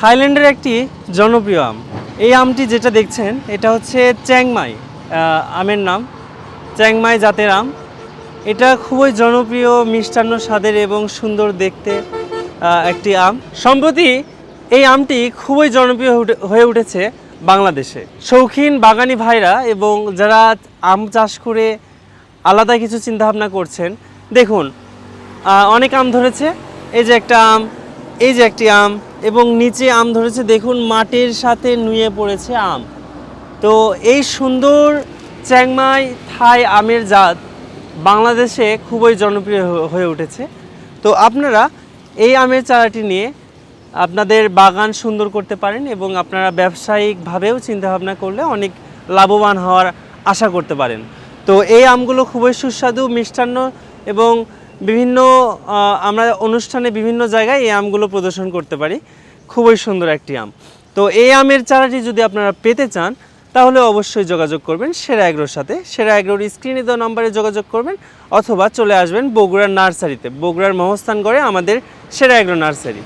থাইল্যান্ডের একটি জনপ্রিয় আম। এই আমটি যেটা দেখছেন এটা হচ্ছে চ্যাংমাই আমের নাম, চ্যাংমাই জাতের আম। এটা খুবই জনপ্রিয়, মিষ্টান্ন স্বাদের এবং সুন্দর দেখতে একটি আম। সম্প্রতি এই আমটি খুবই জনপ্রিয় হয়ে উঠেছে বাংলাদেশে। শৌখিন বাগানি ভাইরা এবং যারা আম চাষ করে আলাদা কিছু চিন্তাভাবনা করছেন, দেখুন অনেক আম ধরেছে। এই যে একটা আম, এই যে একটি আম, এবং নিচে আম ধরেছে, দেখুন মাটির সাথে নুয়ে পড়েছে আম। তো এই সুন্দর চ্যাংমাই থাই আমের জাত বাংলাদেশে খুবই জনপ্রিয় হয়ে উঠেছে। তো আপনারা এই আমের চারাটি নিয়ে আপনাদের বাগান সুন্দর করতে পারেন এবং আপনারা ব্যবসায়িকভাবেও চিন্তাভাবনা করলে অনেক লাভবান হওয়ার আশা করতে পারেন। তো এই আমগুলো খুবই সুস্বাদু, মিষ্টান্ন এবং বিভিন্ন আমরা অনুষ্ঠানে বিভিন্ন জায়গায় এই আমগুলো প্রদর্শন করতে পারি। খুবই সুন্দর একটি আম। তো এই আমের চারাটি যদি আপনারা পেতে চান তাহলে অবশ্যই যোগাযোগ করবেন সেরা এগ্রোর সাথে। সেরা এগ্রোর স্ক্রিনে দেওয়া নম্বরে যোগাযোগ করবেন অথবা চলে আসবেন বগুড়ার নার্সারিতে, বগুড়ার মহস্থানগড়ে আমাদের সেরা এগ্রো নার্সারি।